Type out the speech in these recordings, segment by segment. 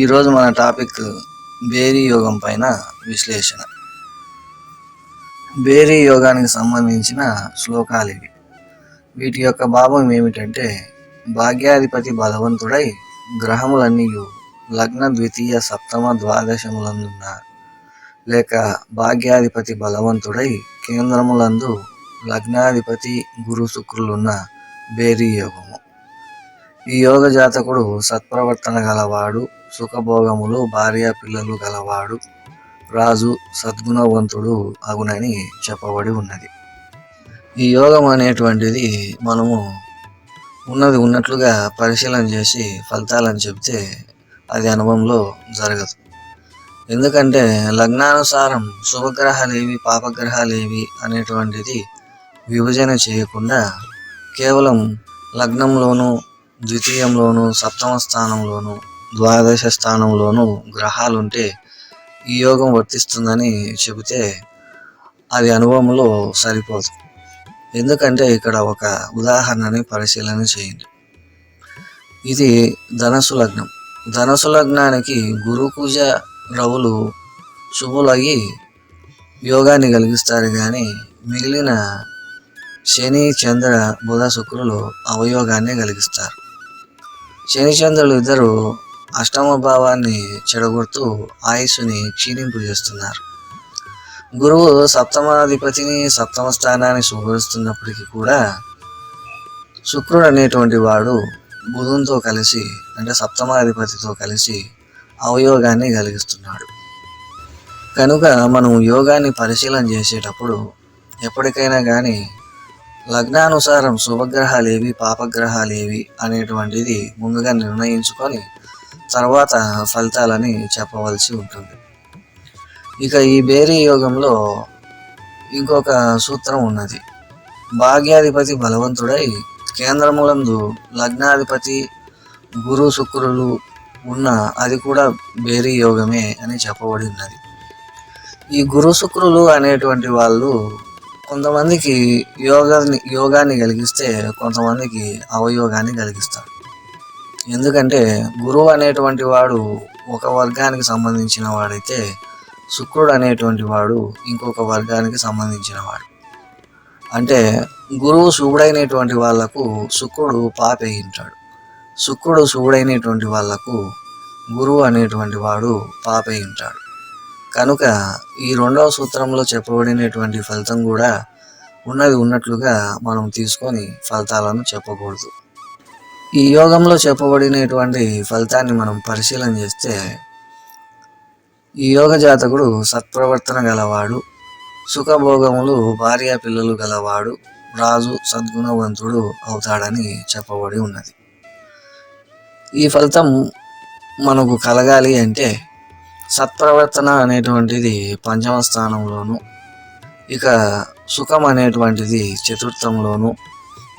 ఈరోజు మన టాపిక్ బేరీ యోగం పైన విశ్లేషణ. బేరీ యోగానికి సంబంధించిన శ్లోకాలు ఇవి. వీటి యొక్క భావం ఏమిటంటే, భాగ్యాధిపతి బలవంతుడై గ్రహములన్నీ లగ్న ద్వితీయ సప్తమ ద్వాదశములందున్న లేక భాగ్యాధిపతి బలవంతుడై కేంద్రములందు లగ్నాధిపతి గురు శుక్రులున్న బేరీ యోగము. ఈ యోగ జాతకుడు సత్ప్రవర్తన గలవాడు, సుఖభోగములు భార్య పిల్లలు గలవాడు, రాజు, సద్గుణవంతుడు అగునని చెప్పబడి ఉన్నది. ఈ యోగం అనేటువంటిది మనము ఉన్నది ఉన్నట్లుగా పరిశీలన చేసి ఫలితాలను చెప్తే అది అనుభవంలో జరగదు. ఎందుకంటే లగ్నానుసారం శుభగ్రహాలేవి పాపగ్రహాలేవి అనేటువంటిది విభజన చేయకుండా కేవలం లగ్నంలోనూ ద్వితీయంలోను సప్తమ స్థానంలోను ద్వాదశ స్థానంలోనూ గ్రహాలుంటే ఈ యోగం వర్తిస్తుందని చెబితే అది అనుభవంలో సరిపోదు. ఎందుకంటే ఇక్కడ ఒక ఉదాహరణని పరిశీలన చేయండి. ఇది ధనస్సు లగ్నం. ధనస్సు లగ్నానికి గురు కుజ రవులు శుభులయ్యి యోగాన్ని కలిగిస్తారు, కానీ మిగిలిన శని చంద్ర బుధ శుక్రులు అవయోగాన్ని కలిగిస్తారు. శని చంద్రులు ఇద్దరు అష్టమ భావాన్ని చెడగొడుతూ ఆయుస్సుని క్షీణింపు చేస్తున్నారు. గురువు సప్తమాధిపతిని సప్తమ స్థానాన్ని శుభ్రస్తున్నప్పటికీ కూడా శుక్రుడు అనేటువంటి వాడు బుధునితో కలిసి అంటే సప్తమాధిపతితో కలిసి అవయోగాన్ని కలిగిస్తున్నాడు. కనుక మనం యోగాన్ని పరిశీలన చేసేటప్పుడు ఎప్పటికైనా కానీ లగ్నానుసారం శుభగ్రహాలేవి పాపగ్రహాలేవి అనేటువంటిది ముందుగా నిర్ణయించుకొని తర్వాత ఫలితాలని చెప్పవలసి ఉంటుంది. ఇక ఈ బేరీ యోగంలో ఇంకొక సూత్రం ఉన్నది. భాగ్యాధిపతి బలవంతుడై కేంద్రములందు లగ్నాధిపతి గురు శుక్రులు ఉన్న అది కూడా బేరీ యోగమే అని చెప్పబడి ఉన్నది. ఈ గురు శుక్రులు అనేటువంటి వాళ్ళు కొంతమందికి యోగాన్ని కలిగిస్తే కొంతమందికి అవయోగాన్ని కలిగిస్తారు. ఎందుకంటే గురువు అనేటువంటి వాడు ఒక వర్గానికి సంబంధించిన వాడైతే శుక్రుడు అనేటువంటి వాడు ఇంకొక వర్గానికి సంబంధించిన వాడు. అంటే గురువు శుభుడైనటువంటి వాళ్లకు శుక్రుడు పాపేయింటాడు, శుక్రుడు శుభుడైనటువంటి వాళ్లకు గురువు అనేటువంటి వాడు పాపేయింటాడు. కనుక ఈ రెండవ సూత్రంలో చెప్పబడినటువంటి ఫలితం కూడా ఉన్నది ఉన్నట్లుగా మనం తీసుకొని ఫలితాలను చెప్పకూడదు. ఈ యోగంలో చెప్పబడినటువంటి ఫలితాన్ని మనం పరిశీలన చేస్తే, ఈ యోగ జాతకుడు సత్ప్రవర్తన గలవాడు, సుఖభోగములు భార్య పిల్లలు గలవాడు, రాజు, సద్గుణవంతుడు అవుతాడని చెప్పబడి ఉన్నది. ఈ ఫలితం మనకు కలగాలి అంటే సత్ప్రవర్తన అనేటువంటిది పంచమ స్థానంలోను, ఇక సుఖం అనేటువంటిది చతుర్థంలోను,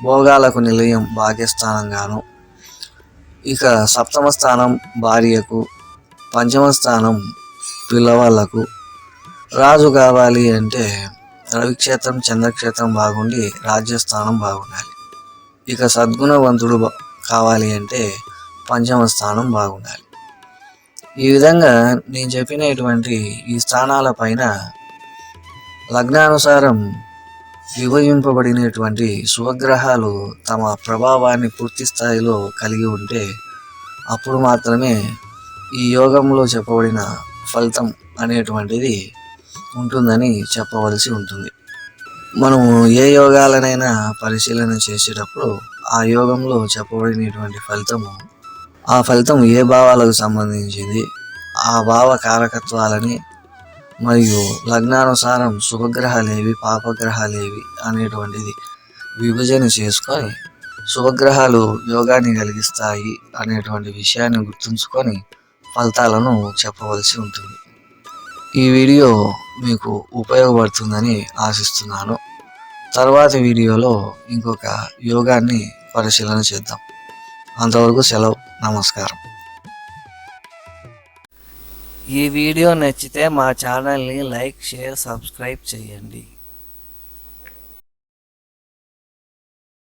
భోగాలకు నిలయం భాగ్యస్థానంగాను, ఇక సప్తమ స్థానం భార్యకు, పంచమ స్థానం పిల్లవాళ్లకు, రాజు కావాలి అంటే రవిక్షేత్రం చంద్రక్షేత్రం బాగుండి రాజ్యస్థానం బాగుండాలి, ఇక సద్గుణవంతుడు కావాలి అంటే పంచమ స్థానం బాగుండాలి. ఈ విధంగా నేను చెప్పినటువంటి ఈ స్థానాల పైన లగ్నానుసారం విభజింపబడినటువంటి శుభగ్రహాలు తమ ప్రభావాన్ని పూర్తి స్థాయిలో కలిగి ఉంటే అప్పుడు మాత్రమే ఈ యోగంలో చెప్పబడిన ఫలితం అనేటువంటిది ఉంటుందని చెప్పవలసి ఉంటుంది. మనము ఏ యోగాలనైనా పరిశీలన చేసేటప్పుడు ఆ యోగంలో చెప్పబడినటువంటి ఆ ఫలితం ఏ భావాలకు సంబంధించింది, ఆ భావ కారకత్వాలని మరియు లగ్నానుసారం శుభగ్రహాలేవి పాపగ్రహాలేవి అనేటువంటిది విభజన చేసుకొని శుభగ్రహాలు యోగాన్ని కలిగిస్తాయి అనేటువంటి విషయాన్ని గుర్తుంచుకొని ఫలితాలను చెప్పవలసి ఉంటుంది. ఈ వీడియో మీకు ఉపయోగపడుతుందని ఆశిస్తున్నాను. తర్వాతి వీడియోలో ఇంకొక యోగాన్ని పరిశీలన చేద్దాం. అంతవరకు సెలవు. నమస్కారం. ఈ వీడియో నచ్చితే మా ఛానల్ని లైక్, షేర్, సబ్స్క్రైబ్ చేయండి.